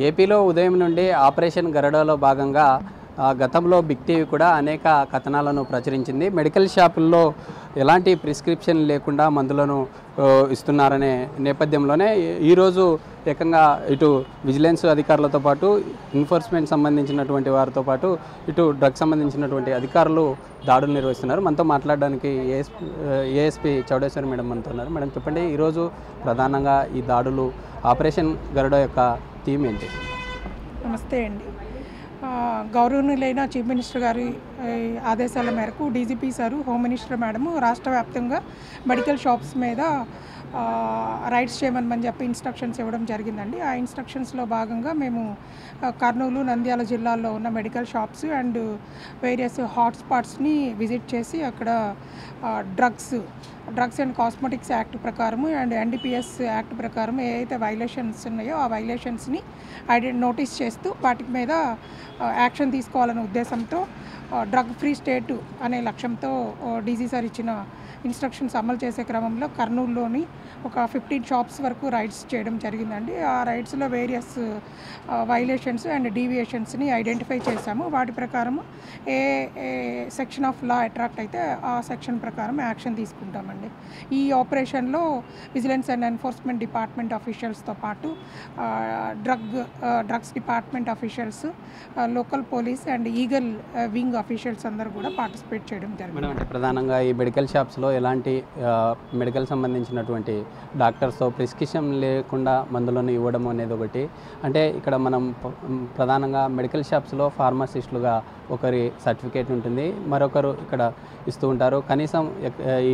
ఏపీలో ఉదయం నుండి ఆపరేషన్ గరుడలో భాగంగా గతంలో బిగ్ టీవీ కూడా అనేక కథనాలను ప్రచురించింది. మెడికల్ షాపుల్లో ఎలాంటి ప్రిస్క్రిప్షన్ లేకుండా మందులను ఇస్తున్నారనే నేపథ్యంలోనే ఈరోజు ఏకంగా ఇటు విజిలెన్స్ అధికారులతో పాటు ఎన్ఫోర్స్మెంట్ సంబంధించినటువంటి వారితో పాటు ఇటు డ్రగ్స్ సంబంధించినటువంటి అధికారులు దాడులు నిర్వహిస్తున్నారు. మనతో మాట్లాడడానికి ఏఎస్పీ చౌడేశ్వరి మేడం మనతో ఉన్నారు. మేడం చెప్పండి, ఈరోజు ప్రధానంగా ఈ దాడులు ఆపరేషన్ గరుడ యొక్క థీమ్ ఏంటి? నమస్తే అండి. గౌరవనీయులైన చీఫ్ మినిస్టర్ గారి ఆదేశాల మేరకు DGP sir, home minister madam రాష్ట్ర వ్యాప్తంగా మెడికల్ షాప్స్ మీద రైడ్స్ చేయమని చెప్పి ఇన్స్ట్రక్షన్స్ ఇవ్వడం జరిగిందండి. ఆ ఇన్స్ట్రక్షన్స్లో భాగంగా మేము కర్నూలు, నంద్యాల జిల్లాల్లో ఉన్న మెడికల్ షాప్స్ అండ్ వేరియస్ హాట్స్పాట్స్ని విజిట్ చేసి అక్కడ డ్రగ్స్ అండ్ కాస్మెటిక్స్ యాక్ట్ ప్రకారము అండ్ ఎన్డీపీఎస్ యాక్ట్ ప్రకారం ఏవైతే వైలేషన్స్ ఉన్నాయో ఆ వైలేషన్స్ని నోటీస్ చేస్తూ వాటి మీద యాక్షన్ తీసుకోవాలనే ఉద్దేశంతో డ్రగ్ ఫ్రీ స్టేట్ అనే లక్ష్యంతో డీజీ సార్ ఇచ్చిన ఇన్స్ట్రక్షన్స్ అమలు చేసే క్రమంలో కర్నూలులోని ఒక 15 షాప్స్ వరకు రైడ్స్ చేయడం జరిగిందండి. ఆ రైడ్స్లో వేరియస్ వైలేషన్స్ అండ్ డీవియేషన్స్ని ఐడెంటిఫై చేశాము. వాటి ప్రకారం ఏ సెక్షన్ ఆఫ్ లా అట్రాక్ట్ అయితే ఆ సెక్షన్ ప్రకారం యాక్షన్ తీసుకుంటామండి. ఈ ఆపరేషన్లో విజిలెన్స్ అండ్ ఎన్ఫోర్స్మెంట్ డిపార్ట్మెంట్ ఆఫీషియల్స్తో పాటు drugs department officials, local police and eagle wing officials అందరూ కూడా పార్టిసిపేట్ చేయడం జరిగింది. అంటే ప్రధానంగా ఈ మెడికల్ షాప్స్లో ఎలాంటి మెడికల్ సంబంధించినటువంటి డాక్టర్స్తో ప్రిస్క్రిప్షన్ లేకుండా మందులను ఇవ్వడం అనేది ఒకటి. అంటే ఇక్కడ మనం ప్రధానంగా మెడికల్ షాప్స్లో ఫార్మసిస్టులుగా ఒకరి సర్టిఫికేట్ ఉంటుంది, మరొకరు ఇక్కడ ఇస్తూ ఉంటారు. కనీసం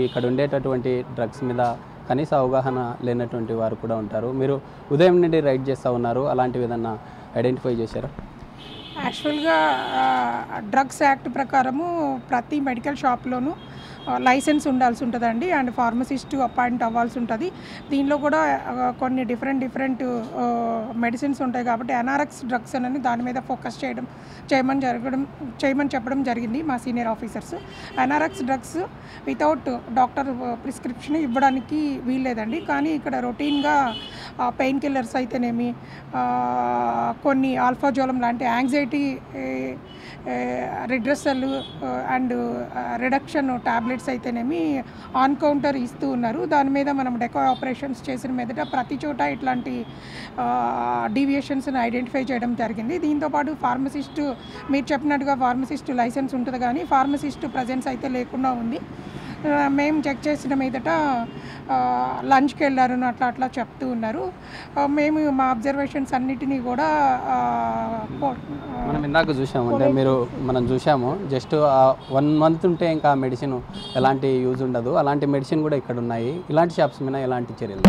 ఇక్కడ ఉండేటటువంటి డ్రగ్స్ మీద కనీస అవగాహన లేనటువంటి వారు కూడా ఉంటారు. మీరు ఉదయం నుండి రైడ్ చేస్తూ ఉన్నారు, అలాంటివి ఏదన్నా ఐడెంటిఫై చేశారా? యాక్చువల్గా డ్రగ్స్ యాక్ట్ ప్రకారము ప్రతి మెడికల్ షాప్లోనూ లైసెన్స్ ఉండాల్సి ఉంటుందండి అండ్ ఫార్మసిస్ట్ అపాయింట్ అవ్వాల్సి ఉంటుంది. దీనిలో కూడా కొన్ని డిఫరెంట్ మెడిసిన్స్ ఉంటాయి కాబట్టి ఎన్ఆర్ఎక్స్ డ్రగ్స్ అని దాని మీద ఫోకస్ చేయమని చెప్పడం జరిగింది మా senior officers. NRX drugs without doctor prescription ఇవ్వడానికి వీల్లేదండి. కానీ ఇక్కడ రొటీన్గా పెయిన్ కిల్లర్స్ అయితేనేమి, కొన్ని ఆల్ఫాజోలం లాంటి anxiety redressal and reduction tablets అయితేనేమి ఆన్ కౌంటర్ ఇస్తూ ఉన్నారు. దాని మీద మనం డెకో ఆపరేషన్స్ చేసిన మీదట ప్రతి చోట ఇట్లాంటి డీవియేషన్స్ని ఐడెంటిఫై చేయడం జరిగింది. దీంతోపాటు ఫార్మసిస్టు, మీరు చెప్పినట్టుగా ఫార్మసిస్టు లైసెన్స్ ఉంటుంది కానీ ఫార్మసిస్టు ప్రజెన్స్ అయితే లేకుండా ఉంది. మేము చెక్ చేసిన మీదట లంచ్కి వెళ్ళారు అట్లా చెప్తూ ఉన్నారు. మేము మా అబ్జర్వేషన్స్ అన్నిటినీ కూడా మనం ఇందాక చూసాము, అంటే మనం చూసాము జస్ట్ 1 month ఉంటే ఇంకా మెడిసిన్ ఎలాంటి యూజ్ ఉండదు, అలాంటి మెడిసిన్ కూడా ఇక్కడ ఉన్నాయి. ఇలాంటి షాప్స్ మీద ఎలాంటి చర్యలు?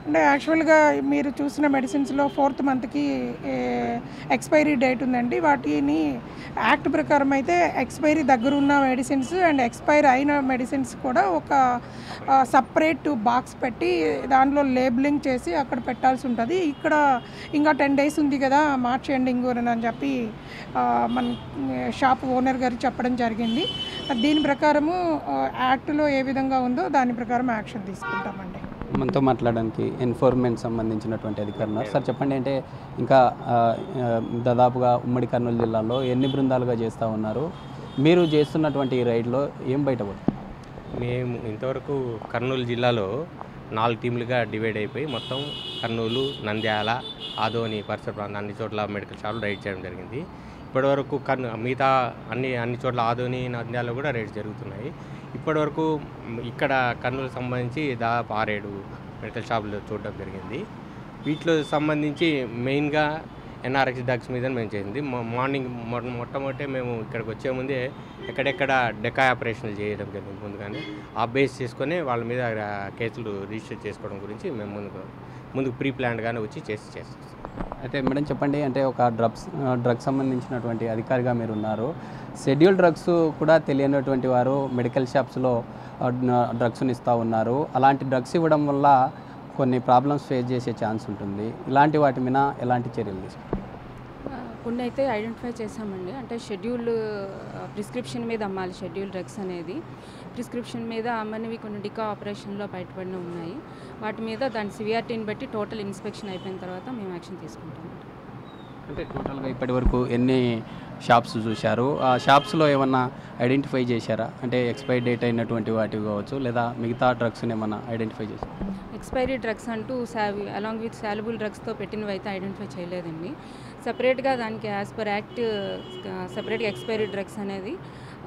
అంటే యాక్చువల్గా మీరు చూసిన మెడిసిన్స్లో 4th మంత్కి ఎక్స్పైరీ డేట్ ఉందండి. వాటిని యాక్ట్ ప్రకారం అయితే ఎక్స్పైరీ దగ్గరున్న మెడిసిన్స్ అండ్ ఎక్స్పైర్ అయిన మెడిసిన్స్ కూడా ఒక సపరేట్ బాక్స్ పెట్టి దానిలో లేబులింగ్ చేసి అక్కడ పెట్టాల్సి ఉంటుంది. ఇక్కడ ఇంకా 10 days ఉంది కదా మార్చ్ ఎండింగ్ అని చెప్పి మన షాప్ ఓనర్ గారు చెప్పడం జరిగింది. దీని ప్రకారము యాక్ట్లో ఏ విధంగా ఉందో దాని ప్రకారం యాక్షన్ తీసుకుంటామండి. మనతో మాట్లాడడానికి ఎన్ఫోర్స్మెంట్ సంబంధించినటువంటి అధికారులు సార్, చెప్పండి, అంటే ఇంకా దాదాపుగా ఉమ్మడి కర్నూలు జిల్లాలో ఎన్ని బృందాలుగా చేస్తూ ఉన్నారు? మీరు చేస్తున్నటువంటి ఈ రైడ్లో ఏం బయటపడుతుంది? మేము ఇంతవరకు కర్నూలు జిల్లాలో 4 టీంలుగా డివైడ్ అయిపోయి మొత్తం కర్నూలు, నంద్యాల, ఆదోని పరిసర ప్రాంతం అన్ని చోట్ల మెడికల్ షాపులు రైడ్ చేయడం జరిగింది. ఇప్పటివరకు మిగతా అన్ని చోట్ల ఆదోని, నంద్యాలలో కూడా రైడ్స్ జరుగుతున్నాయి. ఇప్పటివరకు ఇక్కడ కర్నూలు సంబంధించి దాదాపు 6-7 మెడికల్ షాపులు చూడడం జరిగింది. వీటిలో సంబంధించి మెయిన్గా ఎన్ఆర్ఎక్స్ డ్రగ్స్ మీద మేము చేసింది. మార్నింగ్ మొట్టమొదటి మేము ఇక్కడికి వచ్చే ముందే ఎక్కడెక్కడ డెకా ఆపరేషన్లు చేయడం జరిగింది. ముందుగానే ఆ బేస్ చేసుకొని వాళ్ళ మీద కేసులు రిజిస్టర్ చేసుకోవడం గురించి మేము ముందుకు ప్రీ ప్లాన్డ్గానే వచ్చి చేస్తాం. అయితే మేడం చెప్పండి, అంటే ఒక డ్రగ్స్ సంబంధించినటువంటి అధికారిగా మీరు ఉన్నారు. షెడ్యూల్ డ్రగ్స్ కూడా తెలియనటువంటి వారు మెడికల్ షాప్స్లో డ్రగ్స్ని ఇస్తూ ఉన్నారు. అలాంటి డ్రగ్స్ ఇవ్వడం వల్ల కొన్ని ప్రాబ్లమ్స్ ఫేస్ చేసే ఛాన్స్ ఉంటుంది. ఇలాంటి వాటి మీద ఎలాంటి చర్యలు తీసుకుంటారు? కొన్ని అయితే ఐడెంటిఫై చేసామండి. అంటే షెడ్యూల్ ప్రిస్క్రిప్షన్ మీద అమ్మాలి. షెడ్యూల్ డ్రగ్స్ అనేది ప్రిస్క్రిప్షన్ మీద అమ్మనివి కొన్ని డికా ఆపరేషన్లో బయటపడిన ఉన్నాయి. వాటి మీద దాని సివియారిటీని బట్టి టోటల్ ఇన్స్పెక్షన్ అయిపోయిన తర్వాత మేము యాక్షన్ తీసుకుంటాం. అంటే టోటల్గా ఇప్పటి వరకు ఎన్ని షాప్స్ చూశారు? ఆ షాప్స్లో ఏమన్నా ఐడెంటిఫై చేశారా? అంటే ఎక్స్పైరీ డేట్ అయినటువంటి వాటివి కావచ్చు, లేదా మిగతా డ్రగ్స్ని ఏమన్నా ఐడెంటిఫై చేశారు? ఎక్స్పైరీ డ్రగ్స్ అంటూ అలాంగ్ విత్ సాల్యుబుల్ డ్రగ్స్తో పెట్టినవి అయితే ఐడెంటిఫై చేయలేదండి. సపరేట్గా దానికి యాజ్ పర్ యాక్ట్ సపరేట్గా ఎక్స్పైరీ డ్రగ్స్ అనేది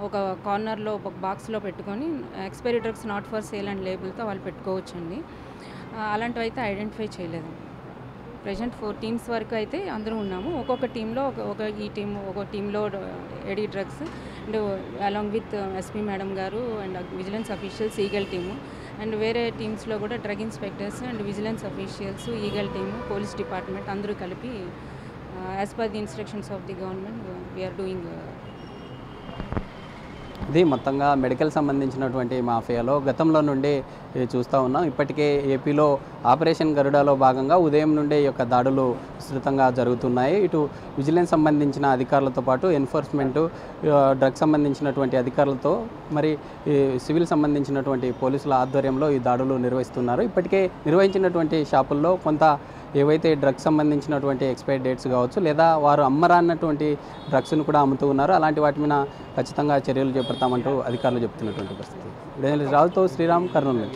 ఒక కార్నర్లో ఒక బాక్స్లో పెట్టుకొని expiry drugs not for sale and లేబుల్తో వాళ్ళు పెట్టుకోవచ్చండి. అలాంటివి అయితే ఐడెంటిఫై చేయలేదండి. ప్రెజెంట్ 4 టీమ్స్ వరకు అయితే అందరూ ఉన్నాము. ఒక్కొక్క టీంలో ఒక టీంలో AD drugs and along with SP madam గారు and vigilance officials Eagle team and వేరే టీమ్స్లో కూడా drug inspectors and vigilance officials Eagle team police department అందరూ కలిపి as per the instructions of the government we are doing. ఇది మొత్తంగా medical సంబంధించినటువంటి మాఫియాలో గతంలో నుండి చూస్తూ ఉన్నాం. ఇప్పటికే ఏపీలో ఆపరేషన్ గరుడలో భాగంగా ఉదయం నుండే ఈ యొక్క దాడులు విస్తృతంగా జరుగుతున్నాయి. ఇటు విజిలెన్స్ సంబంధించిన అధికారులతో పాటు ఎన్ఫోర్స్మెంటు, డ్రగ్స్ సంబంధించినటువంటి అధికారులతో మరి సివిల్ సంబంధించినటువంటి పోలీసుల ఆధ్వర్యంలో ఈ దాడులు నిర్వహిస్తున్నారు. ఇప్పటికే నిర్వహించినటువంటి షాపుల్లో కొంత ఏవైతే డ్రగ్స్ సంబంధించినటువంటి ఎక్స్పైరీ డేట్స్ కావచ్చు, లేదా వారు అమ్మరాన్నటువంటి డ్రగ్స్ను కూడా అమ్ముతూ ఉన్నారు. అలాంటి వాటి మీద ఖచ్చితంగా చర్యలు చేపడతామంటూ అధికారులు చెప్తున్నటువంటి పరిస్థితి. రాజుతో Sriram, Kurnool.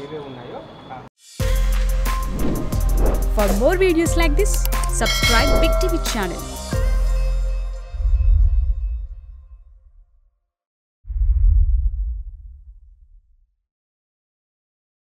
For more videos like this, subscribe Big TV channel.